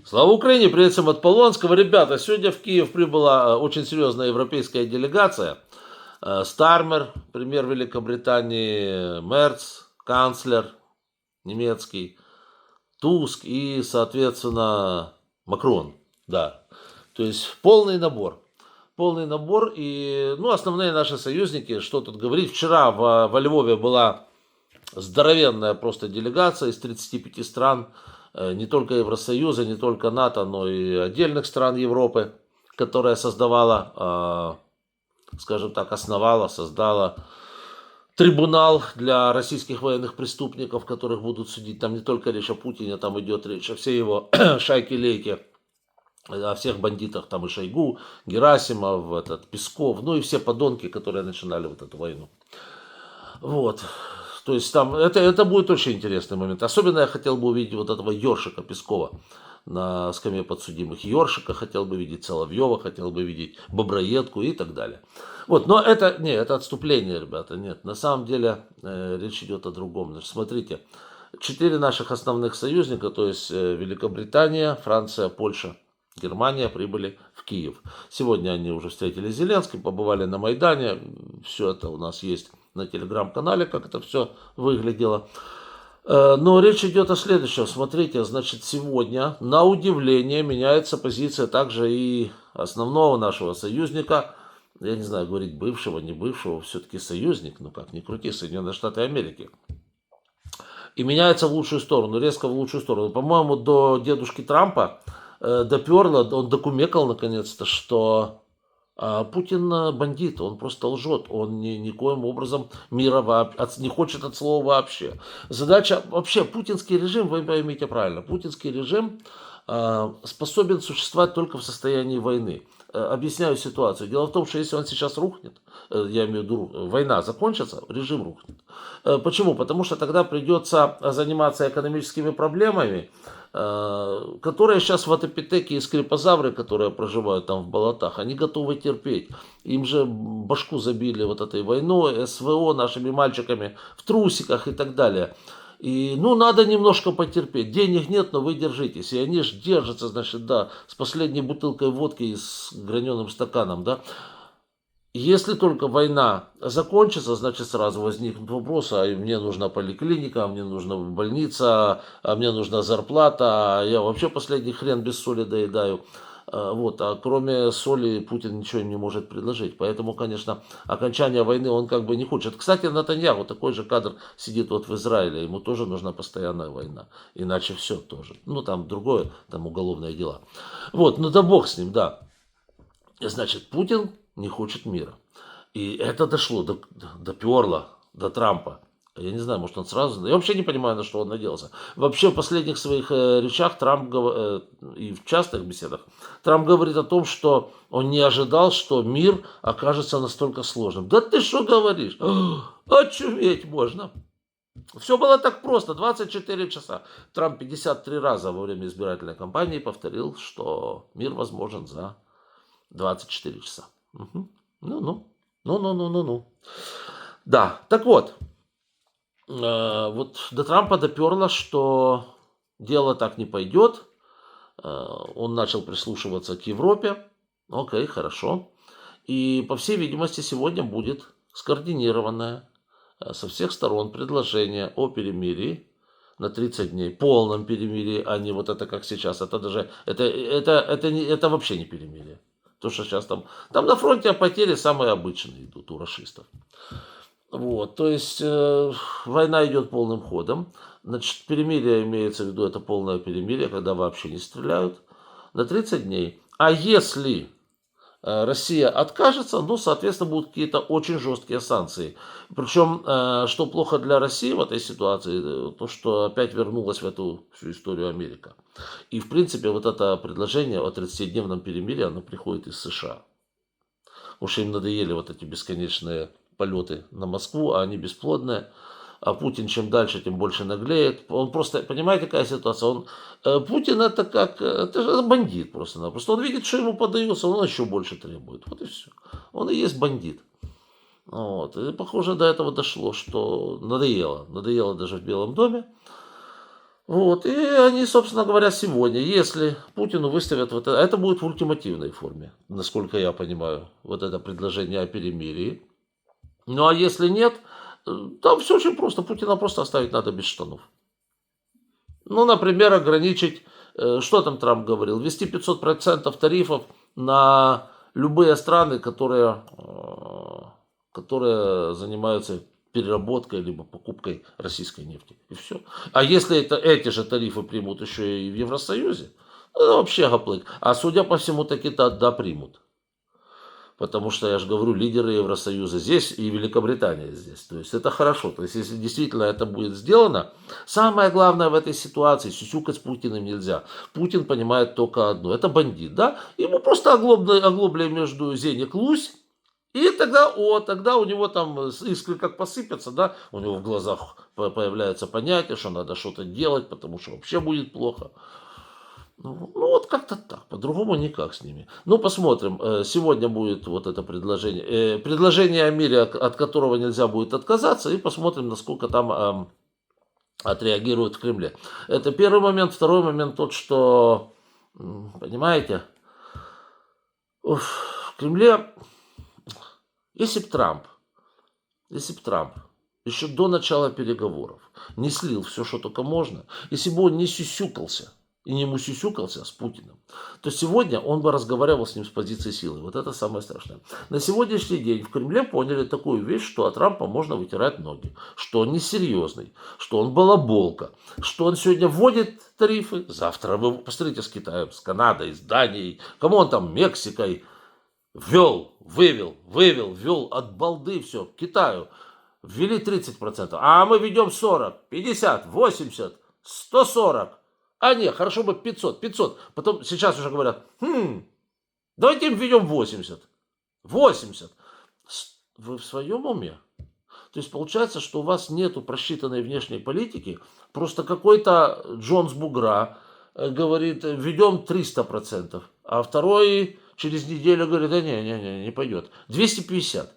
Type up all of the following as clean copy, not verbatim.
Слава Украине! Привет всем от Полонского. Ребята, сегодня в Киев прибыла очень серьезная европейская делегация. Стармер, премьер Великобритании, Мерц, канцлер немецкий, Туск и, соответственно, Макрон. Да, то есть полный набор. Полный набор. И, ну, основные наши союзники, что тут говорить. Вчера во Львове была здоровенная просто делегация из 35 стран, не только Евросоюза, не только НАТО, но и отдельных стран Европы, которая создавала, скажем так, основала, создала трибунал для российских военных преступников, которых будут судить. Там не только речь о Путине, там идет речь о всей его шайке-лейке, о всех бандитах, там и Шойгу, Герасимов, Песков, ну и все подонки, которые начинали вот эту войну. Вот. То есть там это будет очень интересный момент. Особенно я хотел бы увидеть вот этого Ёршика Пескова на скамье подсудимых. Ёршика хотел бы видеть, Соловьева хотел бы видеть, Боброедку и так далее. Вот, но это отступление, ребята. Нет, на самом деле речь идет о другом. Значит, смотрите, 4 наших основных союзника, то есть Великобритания, Франция, Польша, Германия, прибыли в Киев. Сегодня они уже встретились с Зеленским, побывали на Майдане. Все это у нас есть на телеграм-канале, как это все выглядело. Но речь идет о следующем. Смотрите, значит, сегодня, на удивление, меняется позиция также и основного нашего союзника. Я не знаю, говорить бывшего, не бывшего, все-таки союзник, ну как ни крути, Соединенные Штаты Америки. И меняется в лучшую сторону, резко в лучшую сторону. По-моему, до дедушки Трампа доперло, он докумекал наконец-то, что Путин бандит, он просто лжет, он никоим образом мира не хочет от слова вообще. Задача, вообще, путинский режим, вы поймите правильно, путинский режим способен существовать только в состоянии войны. Объясняю ситуацию. Дело в том, что если он сейчас рухнет, я имею в виду, война закончится, режим рухнет. Почему? Потому что тогда придется заниматься экономическими проблемами, которые сейчас в Атопитеке и скрипозавры, которые проживают там в болотах, они готовы терпеть. Им же башку забили вот этой войной, СВО нашими мальчиками в трусиках и так далее. И, ну, надо немножко потерпеть. Денег нет, но вы держитесь. И они же держатся, значит, да, с последней бутылкой водки и с граненым стаканом, да. Если только война закончится, значит, сразу возникнут вопросы, а мне нужна поликлиника, а мне нужна больница, а мне нужна зарплата, а я вообще последний хрен без соли доедаю. Вот, а кроме соли Путин ничего не может предложить. Поэтому, конечно, окончание войны он как бы не хочет. Кстати, Натаньяху, такой же кадр сидит вот в Израиле, ему тоже нужна постоянная война. Иначе все тоже. Ну, там другое, там уголовные дела. Вот, ну да бог с ним, да. Значит, Путин не хочет мира. И это дошло, доперло до Трампа. Я не знаю, может он сразу... Я вообще не понимаю, на что он надеялся. Вообще в последних своих речах Трамп и в частных беседах Трамп говорит о том, что он не ожидал, что мир окажется настолько сложным. Да ты что говоришь? Очуметь можно. Все было так просто. 24 часа. Трамп 53 раза во время избирательной кампании повторил, что мир возможен за 24 часа. Угу. Ну. Да, так вот. Вот до Трампа доперло, что дело так не пойдет. Он начал прислушиваться к Европе. Окей, хорошо. И, по всей видимости, сегодня будет скоординированное со всех сторон предложение о перемирии на 30 дней, полном перемирии, а не вот это как сейчас. Это даже, это вообще не перемирие. То, что сейчас там на фронте потери самые обычные идут у рашистов. Вот, то есть война идет полным ходом. Значит, перемирие имеется в виду, это полное перемирие, когда вообще не стреляют, на 30 дней. А если Россия откажется, ну, соответственно, будут какие-то очень жесткие санкции. Причем, что плохо для России в этой ситуации, то, что опять вернулась в эту всю историю Америка. И, в принципе, вот это предложение о 30-дневном перемирии, оно приходит из США. Уж им надоели вот эти бесконечные полеты на Москву, а они бесплодные. А Путин чем дальше, тем больше наглеет. Он просто, понимаете, какая ситуация? Путин это как, это же бандит просто-напросто. Он видит, что ему подается, он еще больше требует. Вот и все. Он и есть бандит. Вот. И, похоже, до этого дошло, что надоело. Надоело даже в Белом доме. Вот, и они, собственно говоря, сегодня, если Путину выставят вот это будет в ультимативной форме, насколько я понимаю, вот это предложение о перемирии. Ну, а если нет, там все очень просто. Путина просто оставить надо без штанов. Ну, например, ограничить, что там Трамп говорил, ввести 500% тарифов на любые страны, которые занимаются переработкой либо покупкой российской нефти. И все. А если эти же тарифы примут еще и в Евросоюзе, это вообще гоплык. А судя по всему, таки-то да примут. Потому что, я же говорю, лидеры Евросоюза здесь и Великобритания здесь. То есть это хорошо. То есть если действительно это будет сделано, самое главное в этой ситуации, сюсюкать с Путиным нельзя. Путин понимает только одно. Это бандит, да? Ему просто оглобли между зенек лусь. И тогда у него там искры как посыпятся, да, у него в глазах появляется понятие, что надо что-то делать, потому что вообще будет плохо. Ну, вот как-то так, по-другому никак с ними. Ну, посмотрим. Сегодня будет вот это предложение. Предложение о мире, от которого нельзя будет отказаться, и посмотрим, насколько там отреагируют в Кремле. Это первый момент. Второй момент тот, что, понимаете, в Кремле, если бы Трамп, если бы Трамп еще до начала переговоров не слил все, что только можно, если бы он не сюсюкался и не мусюсюкался с Путиным, то сегодня он бы разговаривал с ним с позиции силы. Вот это самое страшное. На сегодняшний день в Кремле поняли такую вещь, что от Трампа можно вытирать ноги, что он несерьезный, что он балаболка, что он сегодня вводит тарифы, завтра вы посмотрите с Китаем, с Канадой, с Данией, кому он там, Мексикой, ввел, вывел, ввел от балды все, к Китаю. Ввели 30%, а мы ведем 40, 50, 80, 140. А нет, хорошо бы 500. Потом сейчас уже говорят, давайте им введем 80. 80. Вы в своем уме? То есть получается, что у вас нету просчитанной внешней политики, просто какой-то Джон с бугра говорит, введем 300%, а второй через неделю говорит, да не пойдет. 250.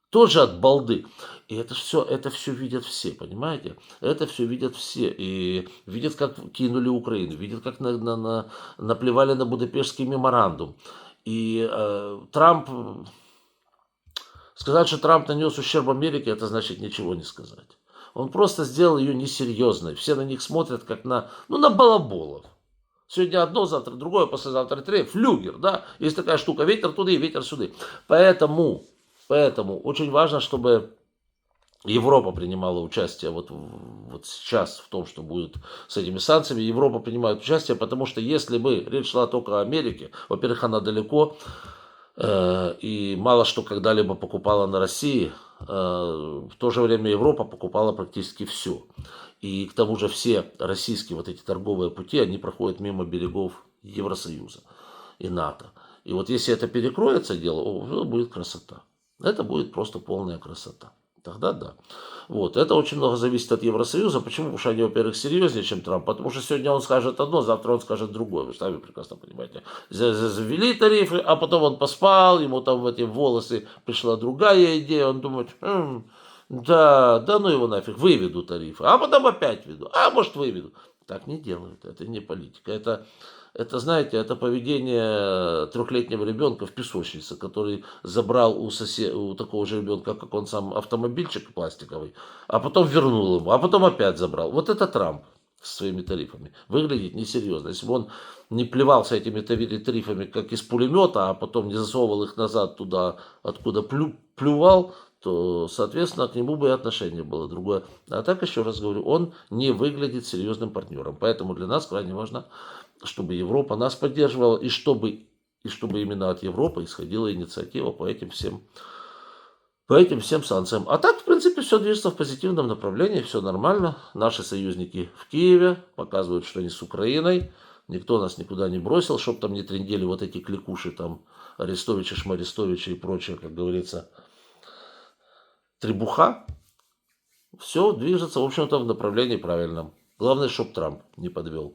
Тоже от балды. И это все видят все, понимаете? Это все видят все. И видят, как кинули Украину, видят, как наплевали на Будапештский меморандум. И сказать, что Трамп нанес ущерб Америке, это значит ничего не сказать. Он просто сделал ее несерьезной. Все на них смотрят, как на балаболов. Сегодня одно, завтра другое, послезавтра третье. Флюгер, да? Есть такая штука, ветер туда и ветер сюда. Поэтому очень важно, чтобы Европа принимала участие вот сейчас в том, что будет с этими санкциями. Европа принимает участие, потому что если бы речь шла только о Америке, во-первых, она далеко, и мало что когда-либо покупала на России, в то же время Европа покупала практически все. И к тому же все российские вот эти торговые пути, они проходят мимо берегов Евросоюза и НАТО. И вот если это перекроется дело, это будет красота. Это будет просто полная красота. Тогда да. Вот. Это очень много зависит от Евросоюза. Почему? Потому что они, во-первых, серьезнее, чем Трамп. Потому что сегодня он скажет одно, завтра он скажет другое. Вы сами прекрасно понимаете. Завели тарифы, а потом он поспал, ему там в эти волосы пришла другая идея. Он думает, да ну его нафиг, выведу тарифы. А потом опять веду. А может выведу. Так не делают. Это не политика. Это, знаете, это поведение трехлетнего ребенка в песочнице, который забрал у такого же ребенка, как он сам, автомобильчик пластиковый, а потом вернул ему, а потом опять забрал. Вот это Трамп со своими тарифами. Выглядит несерьезно. Если бы он не плевался этими тарифами, как из пулемета, а потом не засовывал их назад туда, откуда плювал, то, соответственно, к нему бы и отношение было другое. А так, еще раз говорю, он не выглядит серьезным партнером. Поэтому для нас крайне важно, чтобы Европа нас поддерживала, и чтобы именно от Европы исходила инициатива по этим всем санкциям. А так, в принципе, все движется в позитивном направлении, все нормально. Наши союзники в Киеве показывают, что они с Украиной. Никто нас никуда не бросил, чтобы там не трындели вот эти кликуши, там, Арестовичи, Шмарестовичи и прочее, как говорится, требуха. Все движется, в общем-то, в направлении правильном. Главное, чтобы Трамп не подвел.